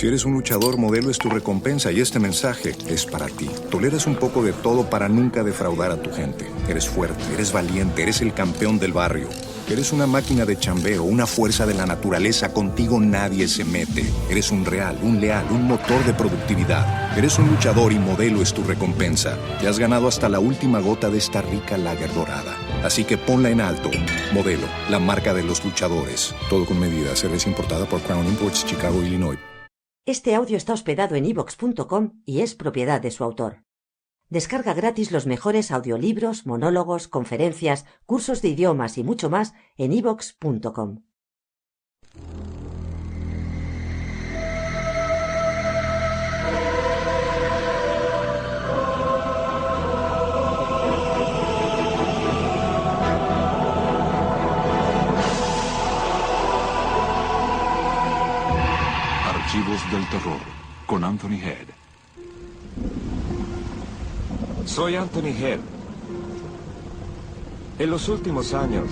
Si eres un luchador, Modelo es tu recompensa y este mensaje es para ti. Toleras un poco de todo para nunca defraudar a tu gente. Eres fuerte, eres valiente, eres el campeón del barrio. Eres una máquina de chambeo, una fuerza de la naturaleza. Contigo nadie se mete. Eres un real, un leal, un motor de productividad. Eres un luchador y Modelo es tu recompensa. Te has ganado hasta la última gota de esta rica lager dorada. Así que ponla en alto. Modelo, la marca de los luchadores. Todo con medida. Cerveza importada por Crown Imports, Chicago, Illinois. Este audio está hospedado en iVoox.com y es propiedad de su autor. Descarga gratis los mejores audiolibros, monólogos, conferencias, cursos de idiomas y mucho más en iVoox.com. Archivos del terror, con Anthony Head. Soy Anthony Head. En los últimos años,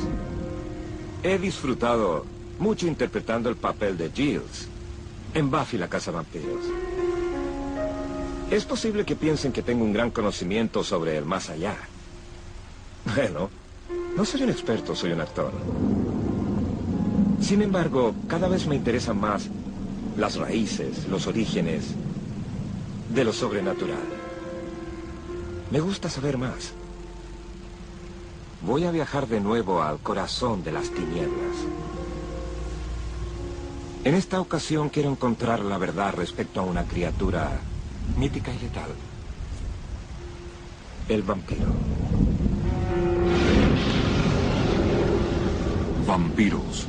he disfrutado mucho interpretando el papel de Giles en Buffy la Cazavampiros. Es posible que piensen que tengo un gran conocimiento sobre el más allá. Bueno, no soy un experto, soy un actor. Sin embargo, cada vez me interesan más las raíces, los orígenes de lo sobrenatural. Me gusta saber más. Voy a viajar de nuevo al corazón de las tinieblas. En esta ocasión quiero encontrar la verdad respecto a una criatura mítica y letal. El vampiro. Vampiros.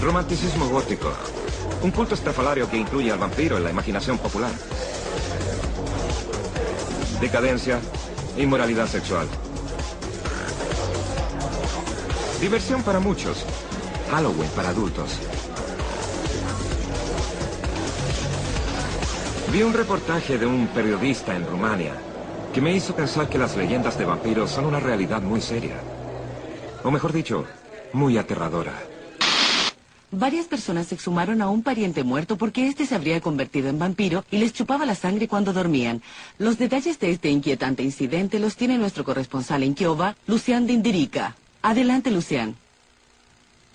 Romanticismo gótico. Un culto estrafalario que incluye al vampiro en la imaginación popular. Decadencia, inmoralidad sexual. Diversión para muchos. Halloween para adultos. Vi un reportaje de un periodista en Rumania que me hizo pensar que las leyendas de vampiros son una realidad muy seria. O mejor dicho, muy aterradora. Varias personas exhumaron a un pariente muerto porque éste se habría convertido en vampiro y les chupaba la sangre cuando dormían. Los detalles de este inquietante incidente los tiene nuestro corresponsal en Kiowa, Lucian Dindirica. Adelante, Lucian.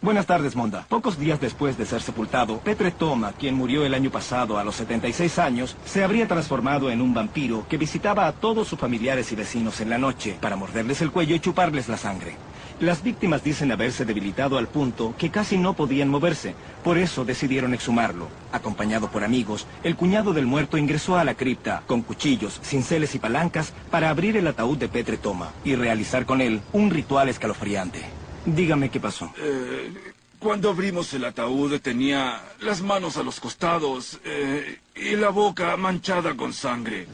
Buenas tardes, Monda. Pocos días después de ser sepultado, Petre Toma, quien murió el año pasado a los 76 años, se habría transformado en un vampiro que visitaba a todos sus familiares y vecinos en la noche para morderles el cuello y chuparles la sangre. Las víctimas dicen haberse debilitado al punto que casi no podían moverse. Por eso decidieron exhumarlo. Acompañado por amigos, el cuñado del muerto ingresó a la cripta con cuchillos, cinceles y palancas para abrir el ataúd de Petre Toma y realizar con él un ritual escalofriante. Dígame qué pasó. Cuando abrimos el ataúd tenía las manos a los costados y la boca manchada con sangre.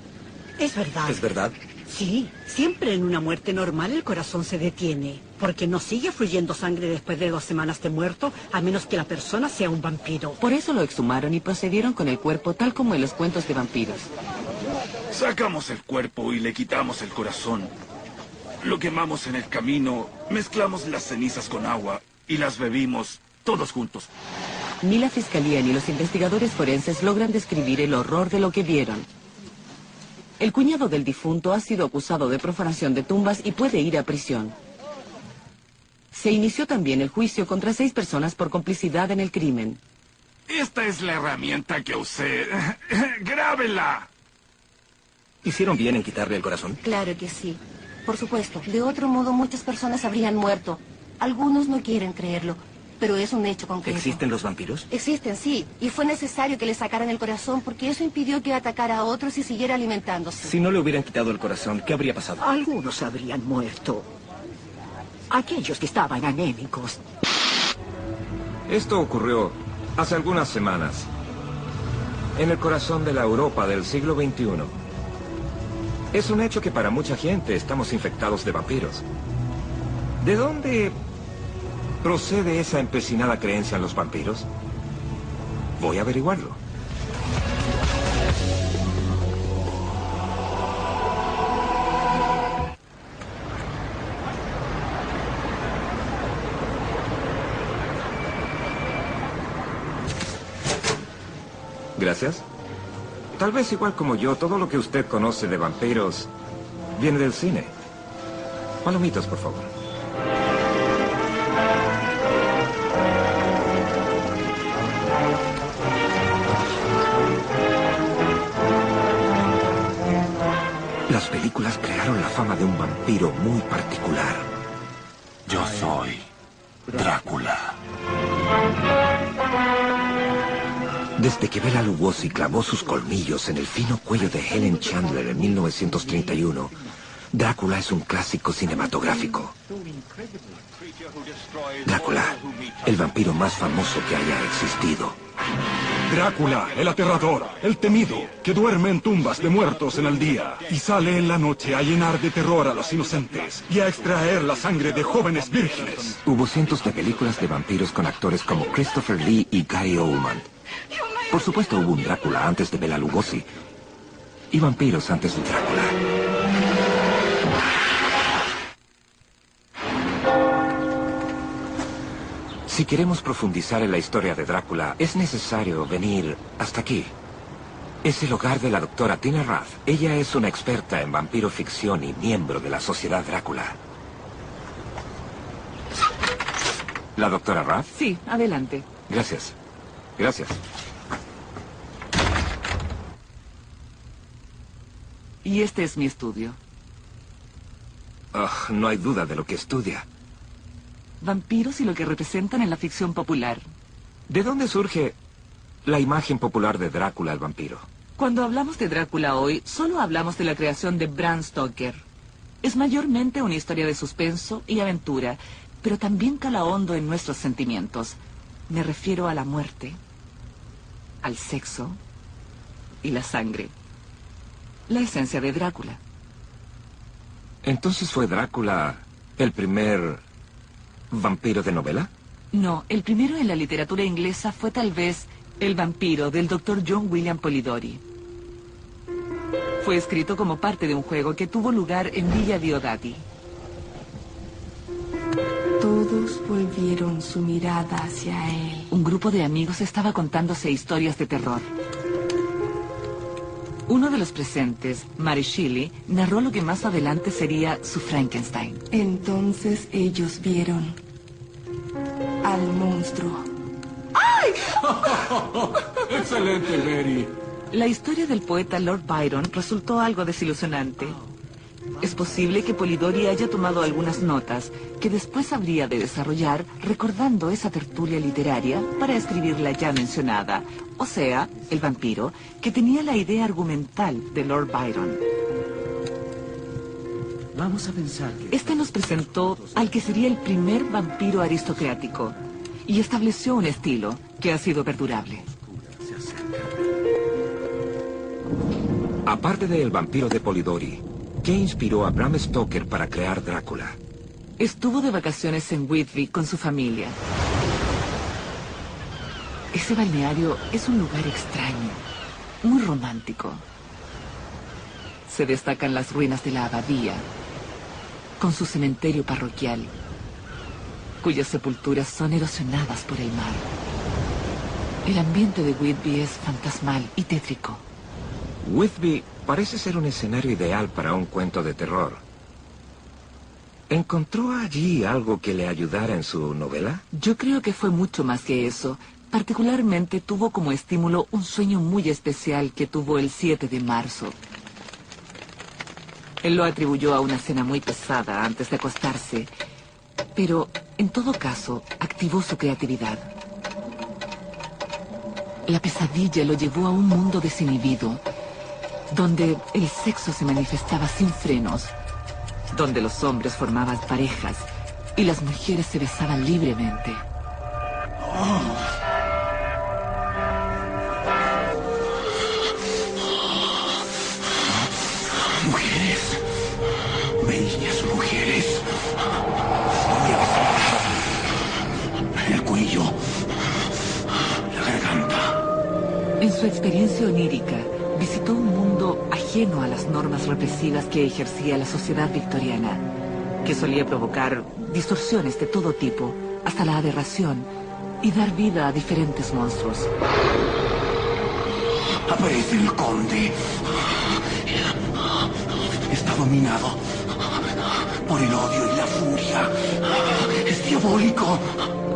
Es verdad. ¿Es verdad? Sí, siempre en una muerte normal el corazón se detiene, porque no sigue fluyendo sangre después de 2 semanas de muerto, a menos que la persona sea un vampiro. Por eso lo exhumaron y procedieron con el cuerpo tal como en los cuentos de vampiros. Sacamos el cuerpo y le quitamos el corazón. Lo quemamos en el camino, mezclamos las cenizas con agua y las bebimos todos juntos. Ni la fiscalía ni los investigadores forenses logran describir el horror de lo que vieron. El cuñado del difunto ha sido acusado de profanación de tumbas y puede ir a prisión. Se inició también el juicio contra 6 personas por complicidad en el crimen. Esta es la herramienta que usé. ¡Grábela! ¿Hicieron bien en quitarle el corazón? Claro que sí. Por supuesto. De otro modo, muchas personas habrían muerto. Algunos no quieren creerlo, pero es un hecho concreto. ¿Existen los vampiros? Existen, sí. Y fue necesario que le sacaran el corazón porque eso impidió que atacara a otros y siguiera alimentándose. Si no le hubieran quitado el corazón, ¿qué habría pasado? Algunos habrían muerto. Aquellos que estaban anémicos. Esto ocurrió hace algunas semanas. en el corazón de la Europa del siglo XXI. Es un hecho que para mucha gente estamos infectados de vampiros. ¿De dónde procede esa empecinada creencia en los vampiros? Voy a averiguarlo. Gracias. Tal vez igual como yo, todo lo que usted conoce de vampiros viene del cine. Palomitas, por favor. Las películas crearon la fama de un vampiro muy particular. Yo soy Drácula. Desde que Bela Lugosi clavó sus colmillos en el fino cuello de Helen Chandler en 1931, Drácula es un clásico cinematográfico. Drácula, el vampiro más famoso que haya existido. Drácula, el aterrador, el temido, que duerme en tumbas de muertos en el día y sale en la noche a llenar de terror a los inocentes y a extraer la sangre de jóvenes vírgenes. Hubo cientos de películas de vampiros con actores como Christopher Lee y Gary Oldman. Por supuesto hubo un Drácula antes de Bela Lugosi y vampiros antes de Drácula. Si queremos profundizar en la historia de Drácula, es necesario venir hasta aquí. Es el hogar de la doctora Tina Rath. Ella es una experta en vampiro ficción y miembro de la Sociedad Drácula. ¿La doctora Rath? Sí, adelante. Gracias. Gracias. Y este es mi estudio. No hay duda de lo que estudia. Vampiros y lo que representan en la ficción popular. ¿De dónde surge la imagen popular de Drácula el vampiro? Cuando hablamos de Drácula hoy, solo hablamos de la creación de Bram Stoker. Es mayormente una historia de suspenso y aventura, pero también cala hondo en nuestros sentimientos. Me refiero a la muerte, al sexo y la sangre. La esencia de Drácula. ¿Entonces fue Drácula el primer vampiro de novela? No, el primero en la literatura inglesa fue tal vez El vampiro del Dr. John William Polidori. Fue escrito como parte de un juego que tuvo lugar en Villa Diodati. Todos volvieron su mirada hacia él. Un grupo de amigos estaba contándose historias de terror. Uno de los presentes, Mary Shelley, narró lo que más adelante sería su Frankenstein. Entonces ellos vieron al monstruo. ¡Ay! ¡Excelente, Mary! La historia del poeta Lord Byron resultó algo desilusionante. Es posible que Polidori haya tomado algunas notas que después habría de desarrollar recordando esa tertulia literaria para escribir la ya mencionada, o sea, el vampiro, que tenía la idea argumental de Lord Byron. Vamos a pensar que... Este nos presentó al que sería el primer vampiro aristocrático y estableció un estilo que ha sido perdurable. Aparte del vampiro de Polidori, ¿qué inspiró a Bram Stoker para crear Drácula? Estuvo de vacaciones en Whitby con su familia. Ese balneario es un lugar extraño, muy romántico. Se destacan las ruinas de la abadía, con su cementerio parroquial, cuyas sepulturas son erosionadas por el mar. El ambiente de Whitby es fantasmal y tétrico. Whitby parece ser un escenario ideal para un cuento de terror. ¿Encontró allí algo que le ayudara en su novela? Yo creo que fue mucho más que eso. Particularmente tuvo como estímulo un sueño muy especial que tuvo el 7 de marzo. Él lo atribuyó a una cena muy pesada antes de acostarse, pero en todo caso activó su creatividad. La pesadilla lo llevó a un mundo desinhibido, donde el sexo se manifestaba sin frenos, donde los hombres formaban parejas y las mujeres se besaban libremente. puedes. Voy a destrozar el cuello, la garganta. En su experiencia onírica, visitó un mundo ajeno a las normas represivas que ejercía la sociedad victoriana, que solía provocar distorsiones de todo tipo, hasta la aberración, y dar vida a diferentes monstruos. Aparece el conde. Está dominado por el odio y la furia. Es diabólico.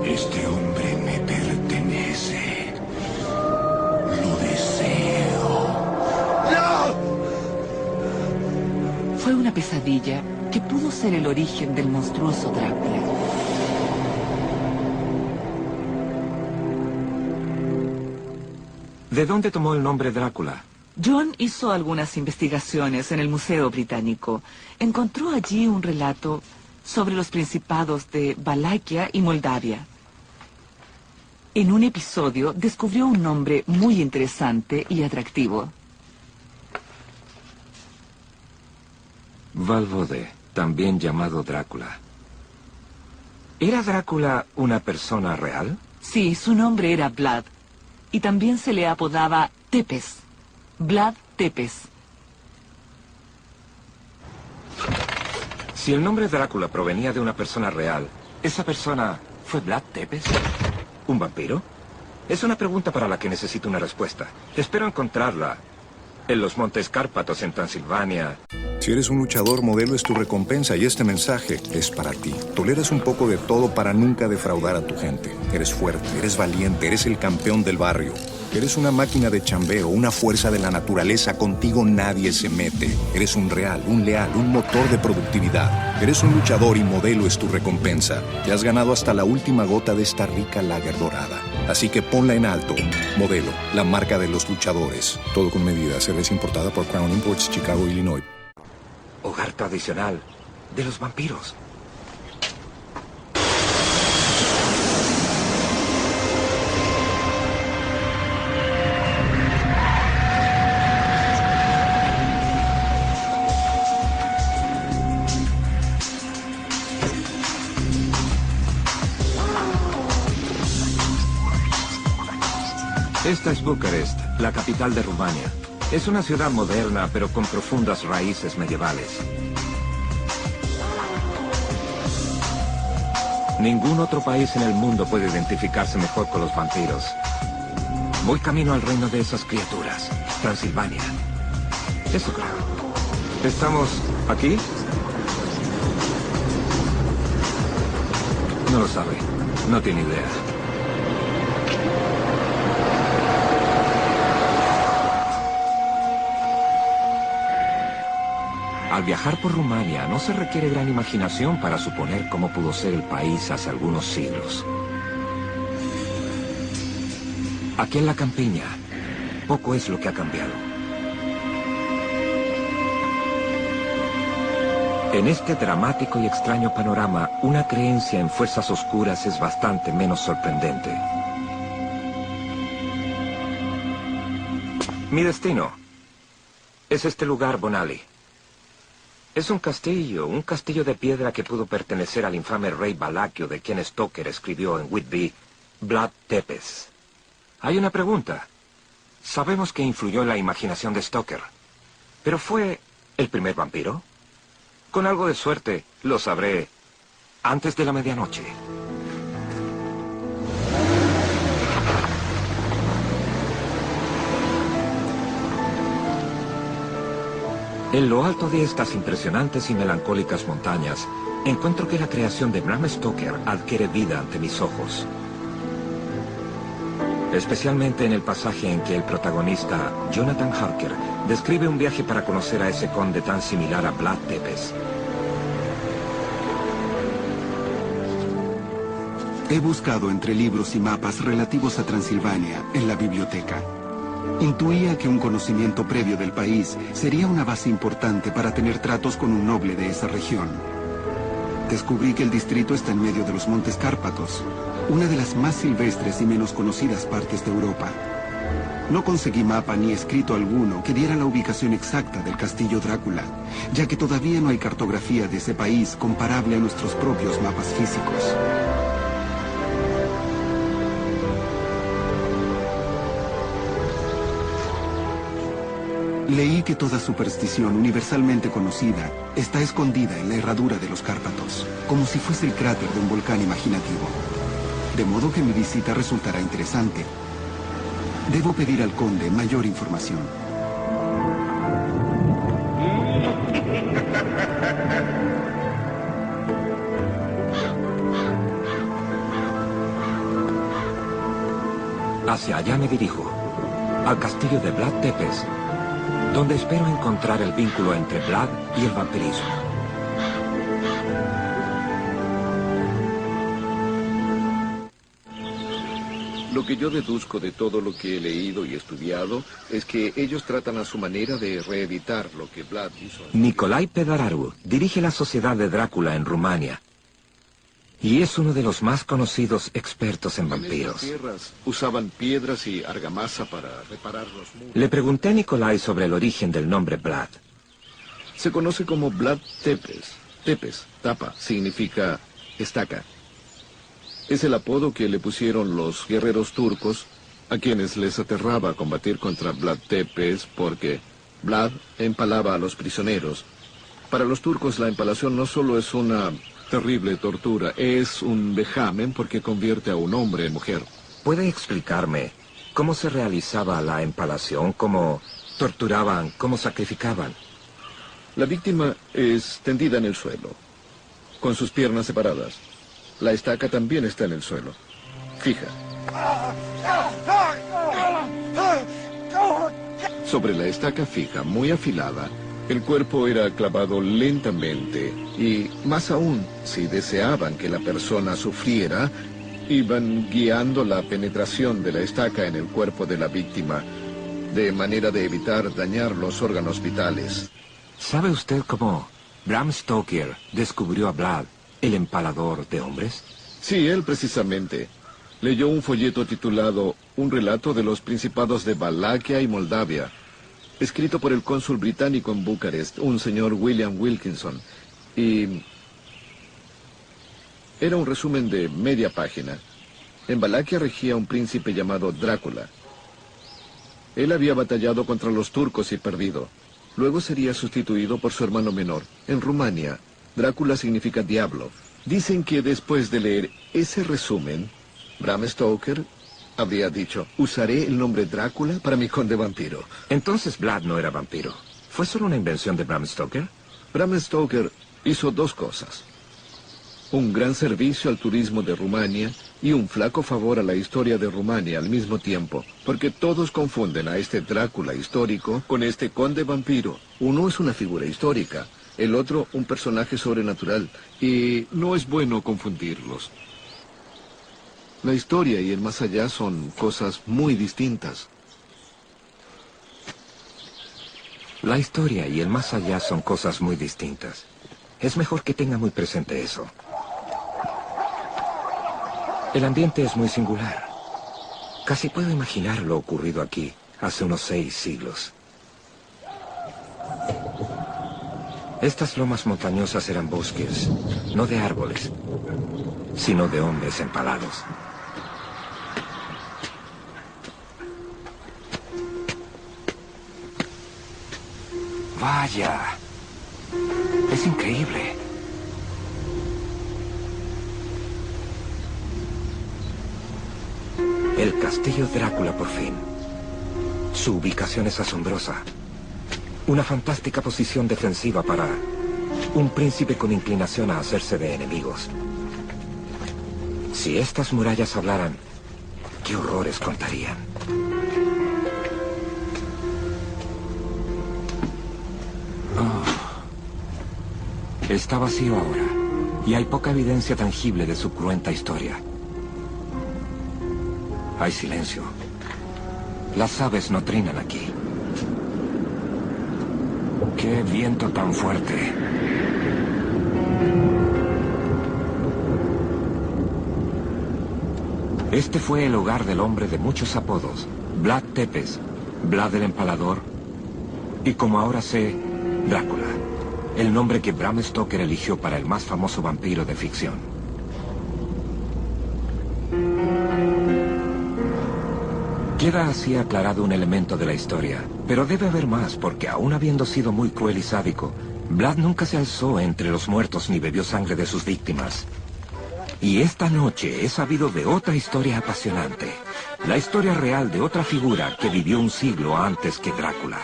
Este hombre me pertenece. Lo deseo. ¡No! Fue una pesadilla que pudo ser el origen del monstruoso Drácula. ¿De dónde tomó el nombre Drácula? John hizo algunas investigaciones en el Museo Británico. Encontró allí un relato sobre los principados de Valaquia y Moldavia. En un episodio descubrió un nombre muy interesante y atractivo. Valvode, también llamado Drácula. ¿Era Drácula una persona real? Sí, su nombre era Vlad. Y también se le apodaba Tepes. Vlad Tepes. Si el nombre Drácula provenía de una persona real, ¿esa persona fue Vlad Tepes? ¿Un vampiro? Es una pregunta para la que necesito una respuesta. Espero encontrarla en los Montes Cárpatos, en Transilvania. Si eres un luchador, Modelo es tu recompensa y este mensaje es para ti. Toleras un poco de todo para nunca defraudar a tu gente. Eres fuerte, eres valiente, eres el campeón del barrio. Eres una máquina de chambeo, una fuerza de la naturaleza. Contigo nadie se mete. Eres un real, un leal, un motor de productividad. Eres un luchador y Modelo es tu recompensa. Te has ganado hasta la última gota de esta rica lager dorada. Así que ponla en alto. Modelo, la marca de los luchadores. Todo con medida. Cerveza importada por Crown Imports, Chicago, Illinois. Hogar tradicional de los vampiros. Esta es Bucarest, la capital de Rumania. Es una ciudad moderna, pero con profundas raíces medievales. Ningún otro país en el mundo puede identificarse mejor con los vampiros. Voy camino al reino de esas criaturas, Transilvania. Eso creo. ¿Estamos aquí? No lo sabe. No tiene idea. Al viajar por Rumania no se requiere gran imaginación para suponer cómo pudo ser el país hace algunos siglos. Aquí en la campiña, poco es lo que ha cambiado. En este dramático y extraño panorama, una creencia en fuerzas oscuras es bastante menos sorprendente. Mi destino es este lugar, Bonali. Es un castillo de piedra que pudo pertenecer al infame rey Valaquio, de quien Stoker escribió en Whitby, Vlad Tepes. Hay una pregunta. Sabemos que influyó en la imaginación de Stoker, pero ¿fue el primer vampiro? Con algo de suerte, lo sabré antes de la medianoche. En lo alto de estas impresionantes y melancólicas montañas, encuentro que la creación de Bram Stoker adquiere vida ante mis ojos. Especialmente en el pasaje en que el protagonista, Jonathan Harker, describe un viaje para conocer a ese conde tan similar a Vlad Tepes. He buscado entre libros y mapas relativos a Transilvania en la biblioteca. Intuía que un conocimiento previo del país sería una base importante para tener tratos con un noble de esa región. Descubrí que el distrito está en medio de los Montes Cárpatos, una de las más silvestres y menos conocidas partes de Europa. No conseguí mapa ni escrito alguno que diera la ubicación exacta del castillo Drácula, ya que todavía no hay cartografía de ese país comparable a nuestros propios mapas físicos. Leí que toda superstición universalmente conocida está escondida en la herradura de los Cárpatos, como si fuese el cráter de un volcán imaginativo. De modo que mi visita resultará interesante. Debo pedir al conde mayor información. Hacia allá me dirijo, al castillo de Vlad Tepes, donde espero encontrar el vínculo entre Vlad y el vampirismo. Lo que yo deduzco de todo lo que he leído y estudiado es que ellos tratan a su manera de reeditar lo que Vlad hizo. Nicolae Pedararu dirige la Sociedad de Drácula en Rumania y es uno de los más conocidos expertos en vampiros. En estas tierras usaban piedras y argamasa para reparar los muros. Le pregunté a Nicolae sobre el origen del nombre Vlad. Se conoce como Vlad Tepes. Tepes, tapa, significa estaca. Es el apodo que le pusieron los guerreros turcos, a quienes les aterraba combatir contra Vlad Tepes porque Vlad empalaba a los prisioneros. Para los turcos la empalación no solo es una terrible tortura, es un vejamen porque convierte a un hombre en mujer. ¿Puede explicarme cómo se realizaba la empalación, cómo torturaban, cómo sacrificaban? La víctima es tendida en el suelo, con sus piernas separadas. La estaca también está en el suelo, fija. Sobre la estaca fija, muy afilada, el cuerpo era clavado lentamente y, más aún, si deseaban que la persona sufriera, iban guiando la penetración de la estaca en el cuerpo de la víctima, de manera de evitar dañar los órganos vitales. ¿Sabe usted cómo Bram Stoker descubrió a Vlad, el empalador de hombres? Sí, él precisamente. Leyó un folleto titulado Un relato de los principados de Valaquia y Moldavia, escrito por el cónsul británico en Bucarest, un señor William Wilkinson, y era un resumen de media página. En Valaquia regía un príncipe llamado Drácula. Él había batallado contra los turcos y perdido. Luego sería sustituido por su hermano menor. En Rumania, Drácula significa diablo. Dicen que después de leer ese resumen, Bram Stoker habría dicho, usaré el nombre Drácula para mi conde vampiro. Entonces Vlad no era vampiro. ¿Fue solo una invención de Bram Stoker? Bram Stoker hizo dos cosas. Un gran servicio al turismo de Rumania y un flaco favor a la historia de Rumania al mismo tiempo, porque todos confunden a este Drácula histórico con este conde vampiro. Uno es una figura histórica, el otro un personaje sobrenatural, y no es bueno confundirlos. La historia y el más allá son cosas muy distintas. La historia y el más allá son cosas muy distintas. Es mejor que tenga muy presente eso. El ambiente es muy singular. Casi puedo imaginar lo ocurrido aquí hace unos 6 siglos. Estas lomas montañosas eran bosques, no de árboles, sino de hombres empalados. ¡Vaya! Es increíble. El castillo Drácula, por fin. Su ubicación es asombrosa. Una fantástica posición defensiva para un príncipe con inclinación a hacerse de enemigos. Si estas murallas hablaran, ¿qué horrores contarían? Está vacío ahora, y hay poca evidencia tangible de su cruenta historia. Hay silencio. Las aves no trinan aquí. ¡Qué viento tan fuerte! Este fue el hogar del hombre de muchos apodos, Vlad Tepes, Vlad el Empalador, y como ahora sé, Drácula, el nombre que Bram Stoker eligió para el más famoso vampiro de ficción. Queda así aclarado un elemento de la historia, pero debe haber más, porque aún habiendo sido muy cruel y sádico, Vlad nunca se alzó entre los muertos ni bebió sangre de sus víctimas. Y esta noche he sabido de otra historia apasionante, la historia real de otra figura que vivió un siglo antes que Drácula.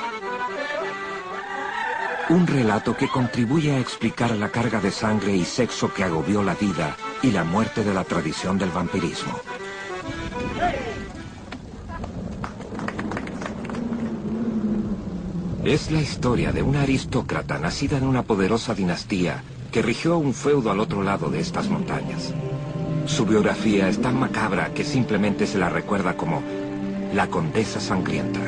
Un relato que contribuye a explicar la carga de sangre y sexo que agobió la vida y la muerte de la tradición del vampirismo. Es la historia de una aristócrata nacida en una poderosa dinastía que rigió un feudo al otro lado de estas montañas. Su biografía es tan macabra que simplemente se la recuerda como la Condesa Sangrienta.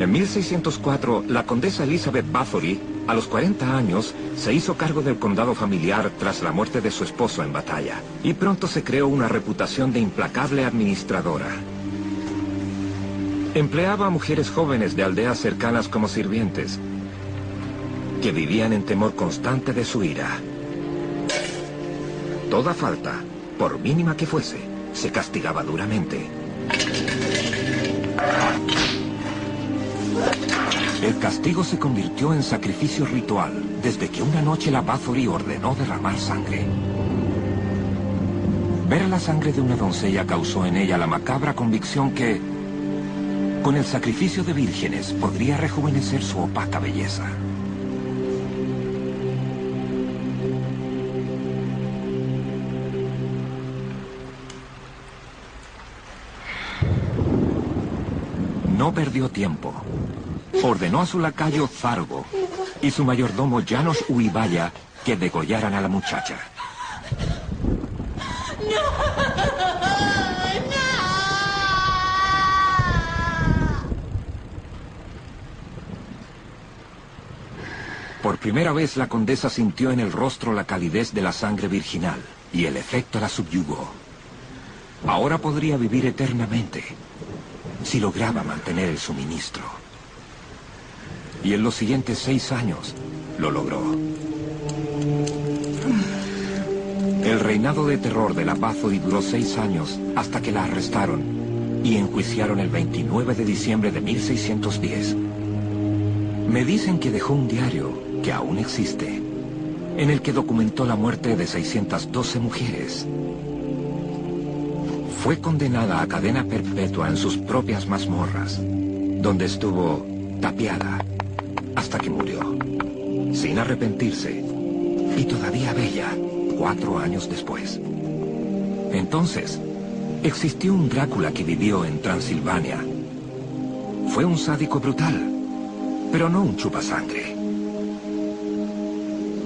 En 1604, la condesa Elizabeth Bathory, a los 40 años, se hizo cargo del condado familiar tras la muerte de su esposo en batalla, y pronto se creó una reputación de implacable administradora. Empleaba a mujeres jóvenes de aldeas cercanas como sirvientes, que vivían en temor constante de su ira. Toda falta, por mínima que fuese, se castigaba duramente. El castigo se convirtió en sacrificio ritual desde que una noche la Bathory ordenó derramar sangre. Ver la sangre de una doncella causó en ella la macabra convicción que, con el sacrificio de vírgenes, podría rejuvenecer su opaca belleza. No perdió tiempo. Ordenó a su lacayo Zargo y su mayordomo Janos Uibaya que degollaran a la muchacha. Por primera vez la condesa sintió en el rostro la calidez de la sangre virginal y el efecto la subyugó. Ahora podría vivir eternamente si lograba mantener el suministro. Y en los siguientes 6 años lo logró. El reinado de terror de la Bathory duró 6 años hasta que la arrestaron y enjuiciaron el 29 de diciembre de 1610. Me dicen que dejó un diario, que aún existe, en el que documentó la muerte de 612 mujeres. Fue condenada a cadena perpetua en sus propias mazmorras, donde estuvo tapiada hasta que murió, sin arrepentirse, y todavía bella 4 años después. Entonces, existió un Drácula que vivió en Transilvania. Fue un sádico brutal, pero no un chupasangre.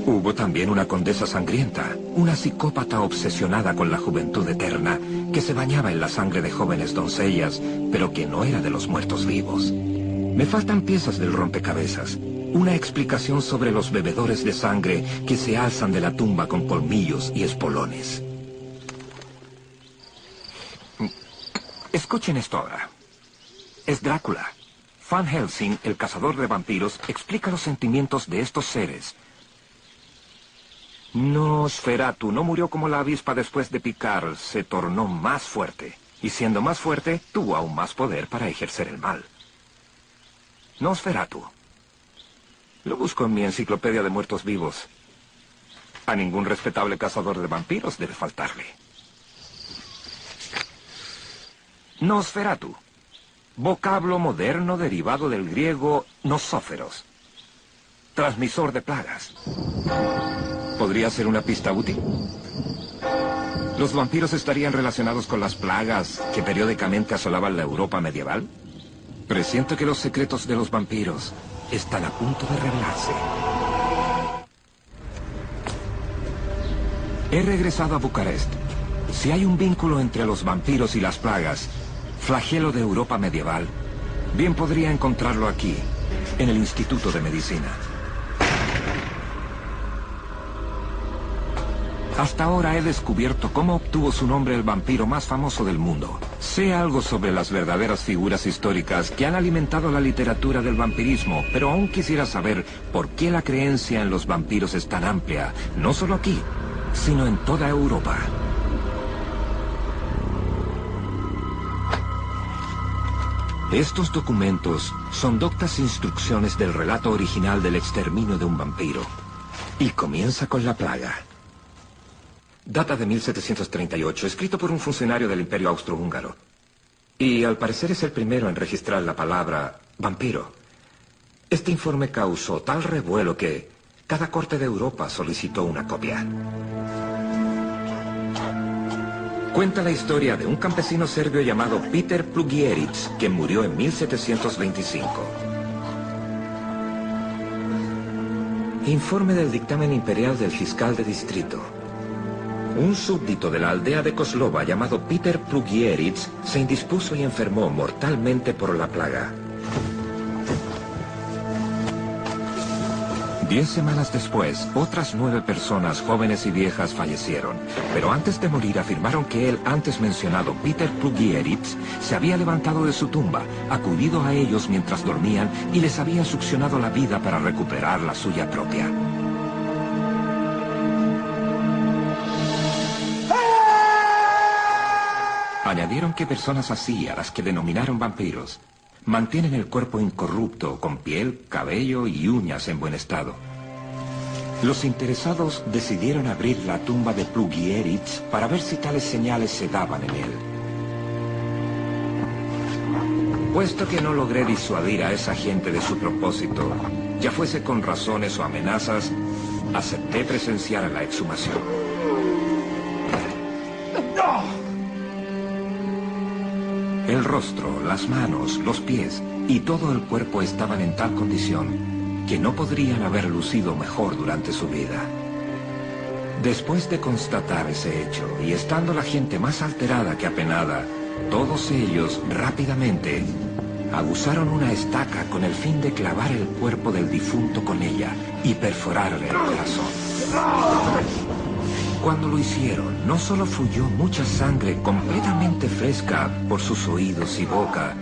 Hubo también una condesa sangrienta, una psicópata obsesionada con la juventud eterna, que se bañaba en la sangre de jóvenes doncellas, pero que no era de los muertos vivos. Me faltan piezas del rompecabezas, una explicación sobre los bebedores de sangre que se alzan de la tumba con colmillos y espolones. Escuchen esto ahora. Es Drácula. Van Helsing, el cazador de vampiros, explica los sentimientos de estos seres. Nosferatu no murió como la avispa después de picar, se tornó más fuerte. Y siendo más fuerte, tuvo aún más poder para ejercer el mal. Nosferatu. Lo busco en mi enciclopedia de muertos vivos. A ningún respetable cazador de vampiros debe faltarle. Nosferatu. Vocablo moderno derivado del griego nosóferos. Transmisor de plagas. ¿Podría ser una pista útil? ¿Los vampiros estarían relacionados con las plagas que periódicamente asolaban la Europa medieval? Presiento que los secretos de los vampiros están a punto de revelarse. He regresado a Bucarest. Si hay un vínculo entre los vampiros y las plagas, flagelo de Europa medieval, bien podría encontrarlo aquí, en el Instituto de Medicina. Hasta ahora he descubierto cómo obtuvo su nombre el vampiro más famoso del mundo. Sé algo sobre las verdaderas figuras históricas que han alimentado la literatura del vampirismo, pero aún quisiera saber por qué la creencia en los vampiros es tan amplia, no solo aquí, sino en toda Europa. Estos documentos son doctas instrucciones del relato original del exterminio de un vampiro. Y comienza con la plaga. Data de 1738, escrito por un funcionario del Imperio Austrohúngaro. Y al parecer es el primero en registrar la palabra vampiro. Este informe causó tal revuelo que cada corte de Europa solicitó una copia. Cuenta la historia de un campesino serbio llamado Peter Plugieric, que murió en 1725. Informe del dictamen imperial del fiscal de distrito. Un súbdito de la aldea de Koslova llamado Peter Plugieric se indispuso y enfermó mortalmente por la plaga. 10 semanas después, otras 9 personas, jóvenes y viejas, fallecieron. Pero antes de morir afirmaron que el antes mencionado Peter Plugieric se había levantado de su tumba, acudido a ellos mientras dormían y les había succionado la vida para recuperar la suya propia. Añadieron que personas así, a las que denominaron vampiros, mantienen el cuerpo incorrupto, con piel, cabello y uñas en buen estado. Los interesados decidieron abrir la tumba de Plugieric para ver si tales señales se daban en él. Puesto que no logré disuadir a esa gente de su propósito, ya fuese con razones o amenazas, acepté presenciar a la exhumación. El rostro, las manos, los pies y todo el cuerpo estaban en tal condición que no podrían haber lucido mejor durante su vida. Después de constatar ese hecho, y estando la gente más alterada que apenada, todos ellos rápidamente aguzaron una estaca con el fin de clavar el cuerpo del difunto con ella y perforarle el corazón. Cuando lo hicieron, no solo fluyó mucha sangre completamente fresca por sus oídos y boca,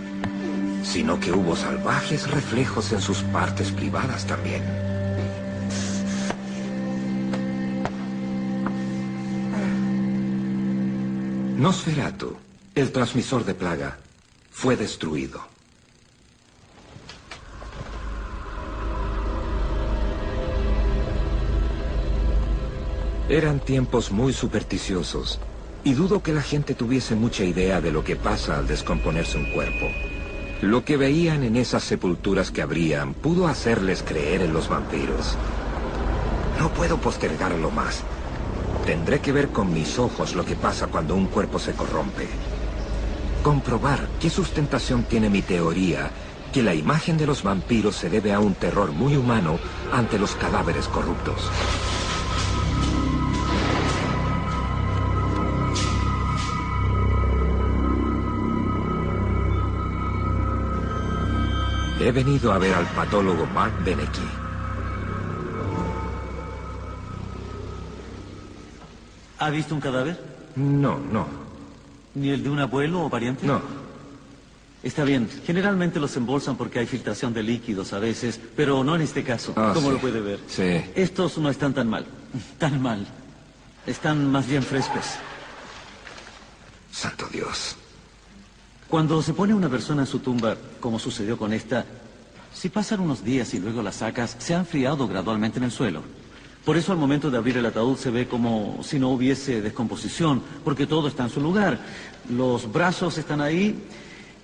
sino que hubo salvajes reflejos en sus partes privadas también. Nosferatu, el transmisor de plaga, fue destruido. Eran tiempos muy supersticiosos, y dudo que la gente tuviese mucha idea de lo que pasa al descomponerse un cuerpo. Lo que veían en esas sepulturas que abrían pudo hacerles creer en los vampiros. No puedo postergarlo más. Tendré que ver con mis ojos lo que pasa cuando un cuerpo se corrompe. Comprobar qué sustentación tiene mi teoría, que la imagen de los vampiros se debe a un terror muy humano ante los cadáveres corruptos. He venido a ver al patólogo Mark Benecke. ¿Ha visto un cadáver? No. ¿Ni el de un abuelo o pariente? No. Está bien. Generalmente los embolsan porque hay filtración de líquidos a veces, pero no en este caso, como sí. lo puede ver. Sí. Estos no están tan mal. Tan mal. Están más bien frescos. Santo Dios. Cuando se pone una persona en su tumba, como sucedió con esta, si pasan unos días y luego la sacas, se ha enfriado gradualmente en el suelo. Por eso al momento de abrir el ataúd se ve como si no hubiese descomposición, porque todo está en su lugar. Los brazos están ahí,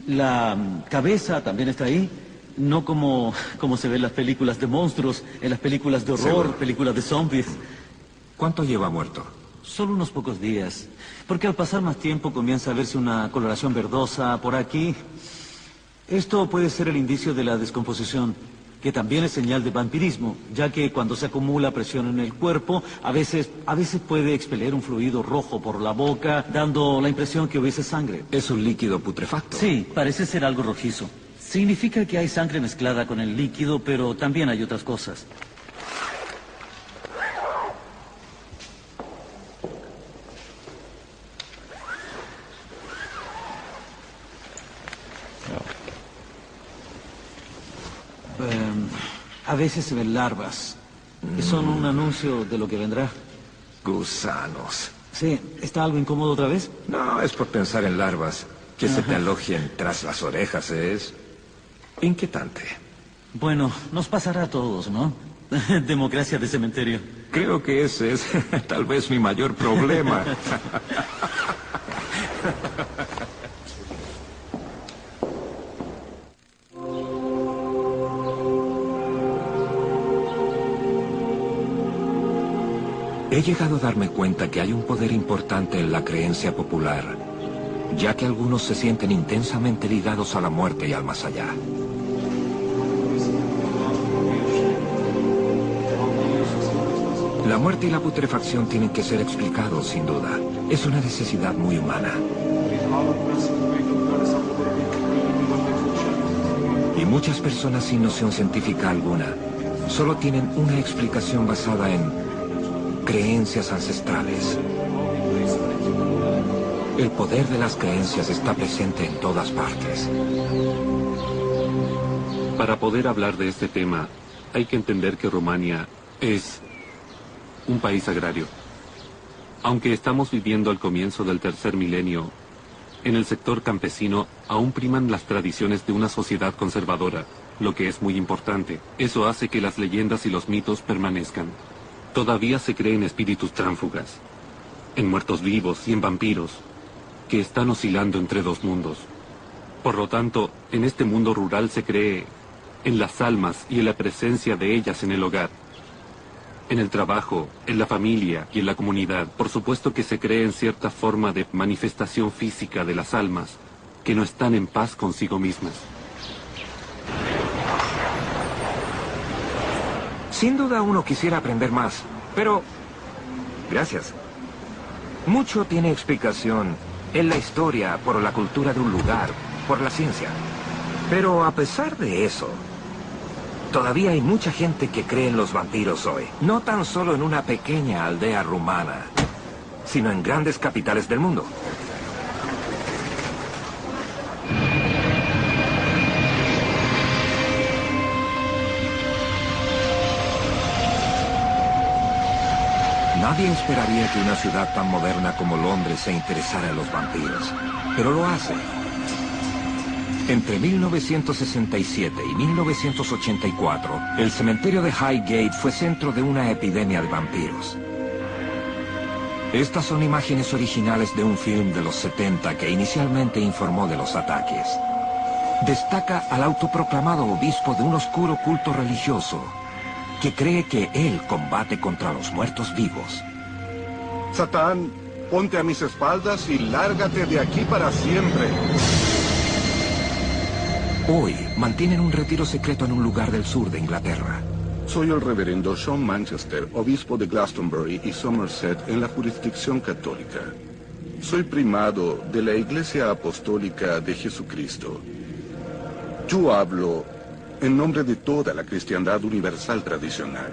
la cabeza también está ahí, no como se ve en las películas de monstruos, en las películas de horror, ¿Seguro? películas de zombies. ¿Cuánto lleva muerto? Solo unos pocos días, porque al pasar más tiempo comienza a verse una coloración verdosa por aquí. Esto puede ser el indicio de la descomposición, que también es señal de vampirismo, ya que cuando se acumula presión en el cuerpo, a veces puede expeler un fluido rojo por la boca, dando la impresión que hubiese sangre. ¿Es un líquido putrefacto? Sí, parece ser algo rojizo. Significa que hay sangre mezclada con el líquido, pero también hay otras cosas. A veces se ven larvas. Que son un anuncio de lo que vendrá. Gusanos. Sí, ¿está algo incómodo otra vez? No, es por pensar en larvas. Que se te alojen tras las orejas es inquietante. Bueno, nos pasará a todos, ¿no? Democracia de cementerio. Creo que ese es tal vez mi mayor problema. He llegado a darme cuenta que hay un poder importante en la creencia popular, ya que algunos se sienten intensamente ligados a la muerte y al más allá. La muerte y la putrefacción tienen que ser explicados, sin duda. Es una necesidad muy humana. Y muchas personas sin noción científica alguna solo tienen una explicación basada en creencias ancestrales. El poder de las creencias está presente en todas partes. Para poder hablar de este tema, hay que entender que Rumania es un país agrario. Aunque estamos viviendo el comienzo del tercer milenio, en el sector campesino aún priman las tradiciones de una sociedad conservadora, lo que es muy importante. Eso hace que las leyendas y los mitos permanezcan. Todavía se cree en espíritus tránsfugas, en muertos vivos y en vampiros, que están oscilando entre dos mundos. Por lo tanto, en este mundo rural se cree en las almas y en la presencia de ellas en el hogar, en el trabajo, en la familia y en la comunidad. Por supuesto que se cree en cierta forma de manifestación física de las almas que no están en paz consigo mismas. Sin duda uno quisiera aprender más, pero... Gracias. Mucho tiene explicación en la historia, por la cultura de un lugar, por la ciencia. Pero a pesar de eso, todavía hay mucha gente que cree en los vampiros hoy. No tan solo en una pequeña aldea rumana, sino en grandes capitales del mundo. Nadie esperaría que una ciudad tan moderna como Londres se interesara en los vampiros, pero lo hace. Entre 1967 y 1984, el cementerio de Highgate fue centro de una epidemia de vampiros. Estas son imágenes originales de un film de los 70 que inicialmente informó de los ataques. Destaca al autoproclamado obispo de un oscuro culto religioso que cree que él combate contra los muertos vivos. Satán, ponte a mis espaldas y lárgate de aquí para siempre. Hoy mantienen un retiro secreto en un lugar del sur de Inglaterra. Soy el reverendo Sean Manchester, obispo de Glastonbury y Somerset en la jurisdicción católica. Soy primado de la Iglesia Apostólica de Jesucristo. Yo hablo en nombre de toda la cristiandad universal tradicional.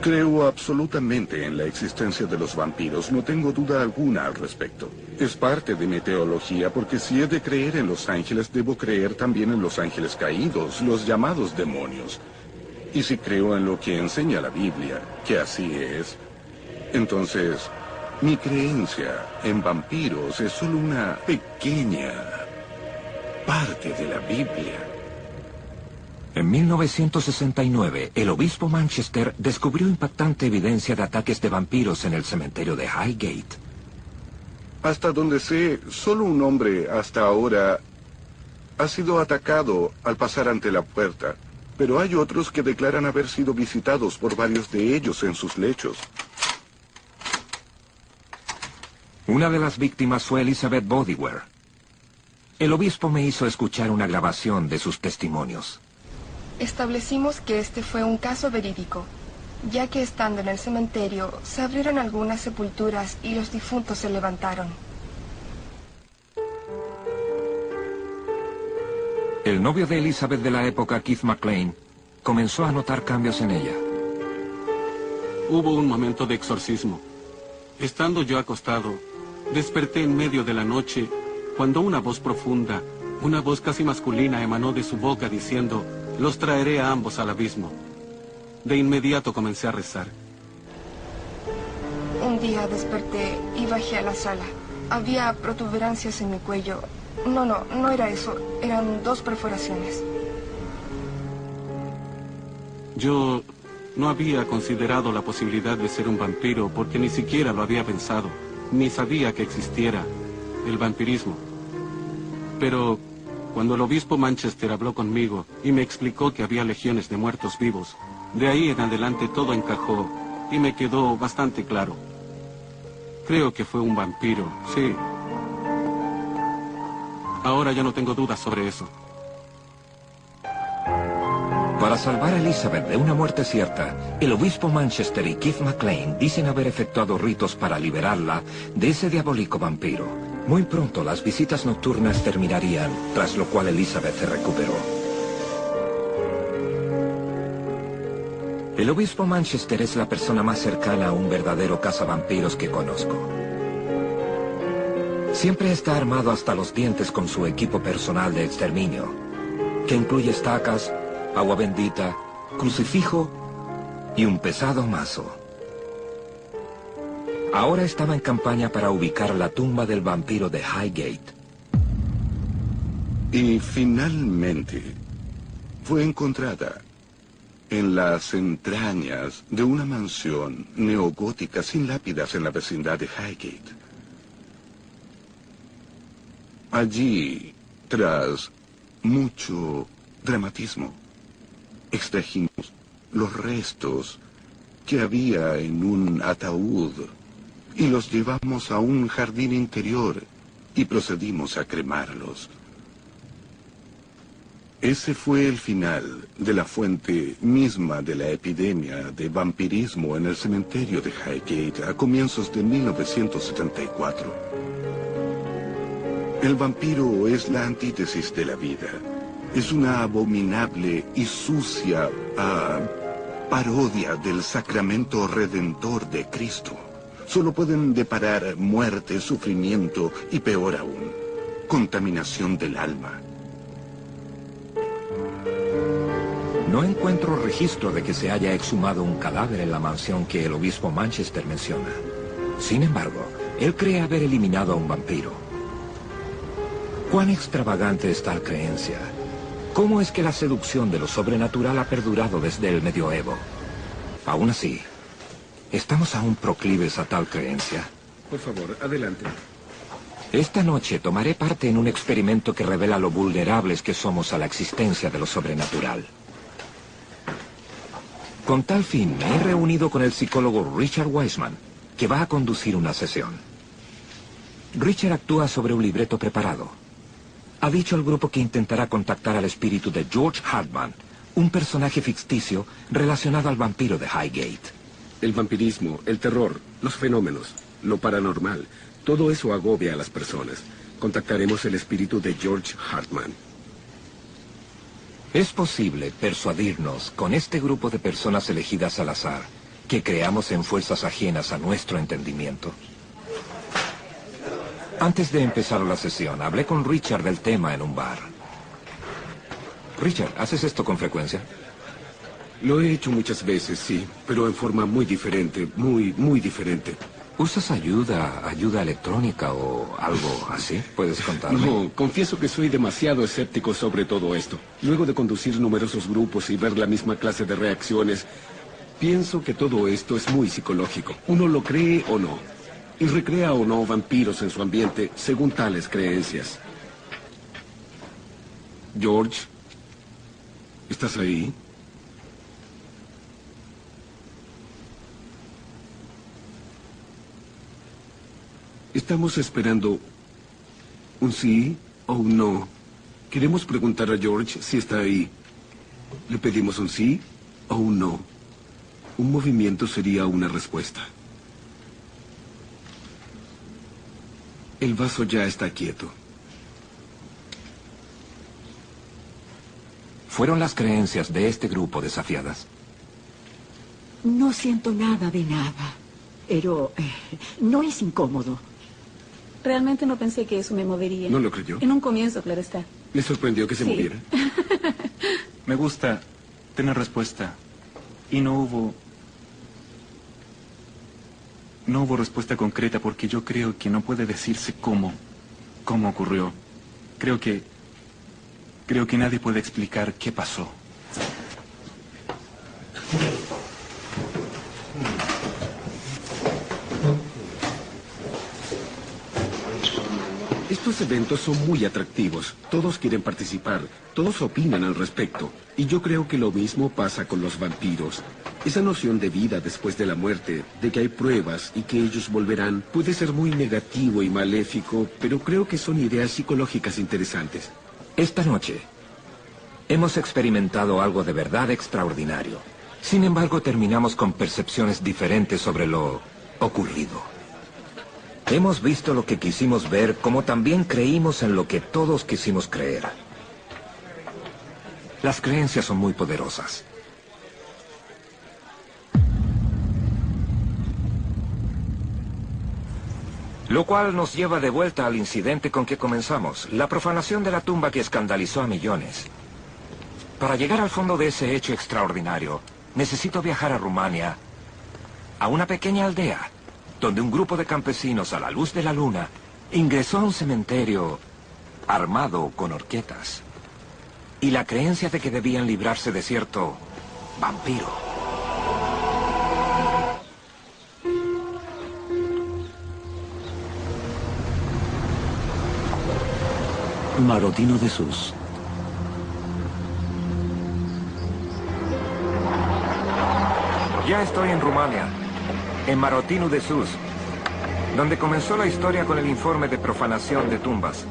Creo absolutamente en la existencia de los vampiros, no tengo duda alguna al respecto. Es parte de mi teología porque si he de creer en los ángeles, debo creer también en los ángeles caídos, los llamados demonios. Y si creo en lo que enseña la Biblia, que así es, entonces mi creencia en vampiros es solo una pequeña parte de la Biblia. En 1969, el obispo Manchester descubrió impactante evidencia de ataques de vampiros en el cementerio de Highgate. Hasta donde sé, solo un hombre hasta ahora ha sido atacado al pasar ante la puerta, pero hay otros que declaran haber sido visitados por varios de ellos en sus lechos. Una de las víctimas fue Elizabeth Bodiwer. El obispo me hizo escuchar una grabación de sus testimonios. Establecimos que este fue un caso verídico, ya que estando en el cementerio se abrieron algunas sepulturas y los difuntos se levantaron. El novio de Elizabeth de la época, Keith McLean, comenzó a notar cambios en ella. Hubo un momento de exorcismo. Estando yo acostado, desperté en medio de la noche cuando una voz profunda Una voz casi masculina emanó de su boca diciendo, los traeré a ambos al abismo. De inmediato comencé a rezar. Un día desperté y bajé a la sala. Había protuberancias en mi cuello. No era eso. Eran 2 perforaciones. Yo no había considerado la posibilidad de ser un vampiro porque ni siquiera lo había pensado, ni sabía que existiera el vampirismo. Pero cuando el obispo Manchester habló conmigo y me explicó que había legiones de muertos vivos, de ahí en adelante todo encajó y me quedó bastante claro. Creo que fue un vampiro, sí. Ahora ya no tengo dudas sobre eso. Para salvar a Elizabeth de una muerte cierta, el obispo Manchester y Keith McLean dicen haber efectuado ritos para liberarla de ese diabólico vampiro. Muy pronto las visitas nocturnas terminarían, tras lo cual Elizabeth se recuperó. El obispo Manchester es la persona más cercana a un verdadero cazavampiros que conozco. Siempre está armado hasta los dientes con su equipo personal de exterminio, que incluye estacas, agua bendita, crucifijo y un pesado mazo. Ahora estaba en campaña para ubicar la tumba del vampiro de Highgate. Y finalmente fue encontrada en las entrañas de una mansión neogótica sin lápidas en la vecindad de Highgate. Allí, tras mucho dramatismo, extrajimos los restos que había en un ataúd y los llevamos a un jardín interior y procedimos a cremarlos. Ese fue el final de la fuente misma de la epidemia de vampirismo en el cementerio de Highgate a comienzos de 1974. El vampiro es la antítesis de la vida. Es una abominable y sucia parodia del sacramento redentor de Cristo. Solo pueden deparar muerte, sufrimiento y, peor aún, contaminación del alma. No encuentro registro de que se haya exhumado un cadáver en la mansión que el obispo Manchester menciona. Sin embargo, él cree haber eliminado a un vampiro. ¿Cuán extravagante es tal creencia? ¿Cómo es que la seducción de lo sobrenatural ha perdurado desde el medioevo? Aún así, ¿estamos aún proclives a tal creencia? Por favor, adelante. Esta noche tomaré parte en un experimento que revela lo vulnerables que somos a la existencia de lo sobrenatural. Con tal fin, me he reunido con el psicólogo Richard Wiseman, que va a conducir una sesión. Richard actúa sobre un libreto preparado. Ha dicho al grupo que intentará contactar al espíritu de George Hartman, un personaje ficticio relacionado al vampiro de Highgate. El vampirismo, el terror, los fenómenos, lo paranormal, todo eso agobia a las personas. Contactaremos el espíritu de George Hartman. ¿Es posible persuadirnos, con este grupo de personas elegidas al azar, que creamos en fuerzas ajenas a nuestro entendimiento? Antes de empezar la sesión, hablé con Richard del tema en un bar. Richard, ¿haces esto con frecuencia? Lo he hecho muchas veces, sí, pero en forma muy diferente, muy diferente. ¿Usas ayuda electrónica o algo así? ¿Puedes contarme? No, confieso que soy demasiado escéptico sobre todo esto. Luego de conducir numerosos grupos y ver la misma clase de reacciones, pienso que todo esto es muy psicológico. Uno lo cree o no. Y recrea o no vampiros en su ambiente según tales creencias. George, ¿estás ahí? Estamos esperando un sí o un no. Queremos preguntar a George si está ahí. Le pedimos un sí o un no. Un movimiento sería una respuesta. El vaso ya está quieto. ¿Fueron las creencias de este grupo desafiadas? No siento nada de nada, pero no es incómodo. Realmente no pensé que eso me movería. ¿No lo creyó? En un comienzo, claro está. ¿Le sorprendió que se Sí. moviera? Me gusta tener respuesta. Y no hubo respuesta concreta porque yo creo que no puede decirse cómo ocurrió. Creo que nadie puede explicar qué pasó. Estos eventos son muy atractivos. Todos quieren participar. Todos opinan al respecto. Y yo creo que lo mismo pasa con los vampiros. Esa noción de vida después de la muerte, de que hay pruebas y que ellos volverán, puede ser muy negativo y maléfico, pero creo que son ideas psicológicas interesantes. Esta noche hemos experimentado algo de verdad extraordinario. Sin embargo, terminamos con percepciones diferentes sobre lo ocurrido. Hemos visto lo que quisimos ver, como también creímos en lo que todos quisimos creer. Las creencias son muy poderosas. Lo cual nos lleva de vuelta al incidente con que comenzamos, la profanación de la tumba que escandalizó a millones. Para llegar al fondo de ese hecho extraordinario, necesito viajar a Rumania, a una pequeña aldea, donde un grupo de campesinos a la luz de la luna ingresó a un cementerio armado con horquetas. Y la creencia de que debían librarse de cierto vampiro. Marotino de Sus. Ya estoy en Rumania, en Marotinu de Sus, donde comenzó la historia con el informe de profanación de tumbas.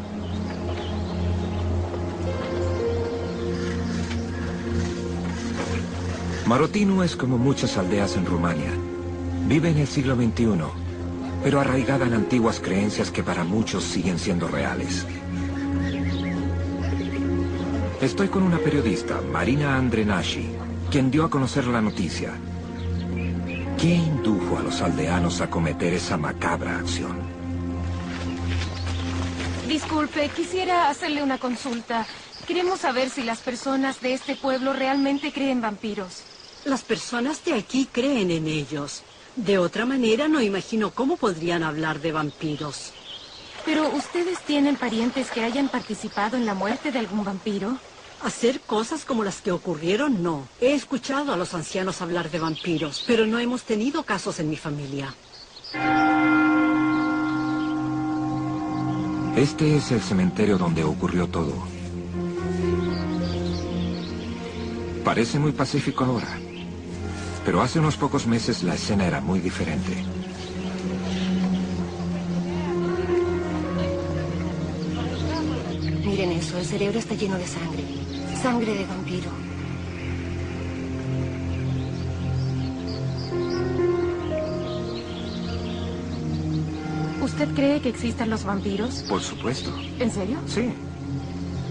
Marotinu es como muchas aldeas en Rumania. Vive en el siglo XXI, pero arraigada en antiguas creencias que para muchos siguen siendo reales. Estoy con una periodista, Marina Andrenashi, quien dio a conocer la noticia. ¿Qué indujo a los aldeanos a cometer esa macabra acción? Disculpe, quisiera hacerle una consulta. Queremos saber si las personas de este pueblo realmente creen vampiros. Las personas de aquí creen en ellos. De otra manera, no imagino cómo podrían hablar de vampiros. ¿Pero ustedes tienen parientes que hayan participado en la muerte de algún vampiro? Hacer cosas como las que ocurrieron, no. He escuchado a los ancianos hablar de vampiros, pero no hemos tenido casos en mi familia. Este es el cementerio donde ocurrió todo. Parece muy pacífico ahora, pero hace unos pocos meses la escena era muy diferente. Miren eso, el cerebro está lleno de sangre. Sangre de vampiro. ¿Usted cree que existan los vampiros? Por supuesto. ¿En serio? Sí.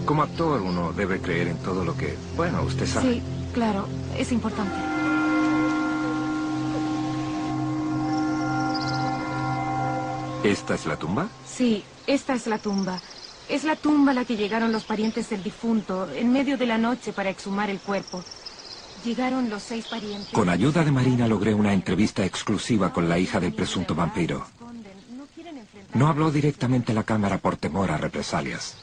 Como actor uno debe creer en todo lo que... Bueno, usted sabe. Sí, claro, es importante. ¿Esta es la tumba? Sí, esta es la tumba. Es la tumba a la que llegaron los parientes del difunto en medio de la noche para exhumar el cuerpo. Llegaron los 6 parientes... Con ayuda de Marina logré una entrevista exclusiva con la hija del presunto vampiro. No habló directamente a la cámara por temor a represalias.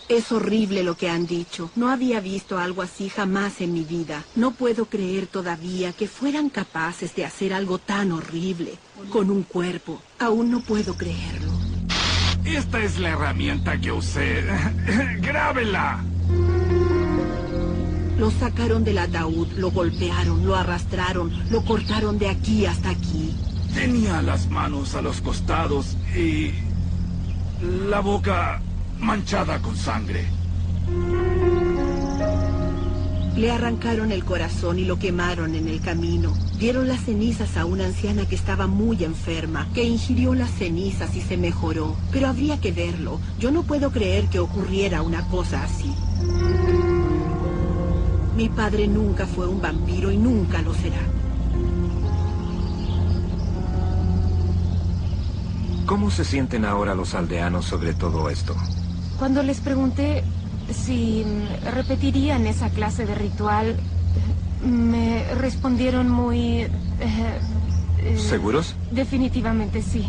Es horrible lo que han dicho. No había visto algo así jamás en mi vida. No puedo creer todavía que fueran capaces de hacer algo tan horrible con un cuerpo. Aún no puedo creerlo. Esta es la herramienta que usé. ¡Grábela! Lo sacaron del ataúd, lo golpearon, lo arrastraron, lo cortaron de aquí hasta aquí. Tenía las manos a los costados y la boca manchada con sangre. Le arrancaron el corazón y lo quemaron en el camino. Dieron las cenizas a una anciana que estaba muy enferma, que ingirió las cenizas y se mejoró. Pero habría que verlo. Yo no puedo creer que ocurriera una cosa así. Mi padre nunca fue un vampiro y nunca lo será. ¿Cómo se sienten ahora los aldeanos sobre todo esto? Cuando les pregunté si repetirían esa clase de ritual, me respondieron muy... ¿Seguros? Definitivamente sí.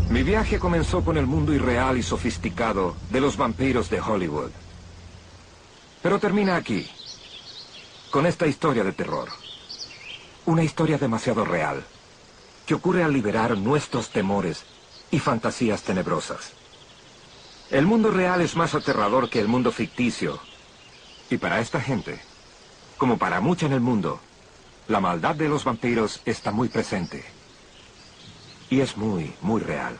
Mi viaje comenzó con el mundo irreal y sofisticado de los vampiros de Hollywood. Pero termina aquí, con esta historia de terror. Una historia demasiado real, que ocurre al liberar nuestros temores y fantasías tenebrosas. El mundo real es más aterrador que el mundo ficticio. Y para esta gente, como para mucha en el mundo, la maldad de los vampiros está muy presente. Y es muy, muy real.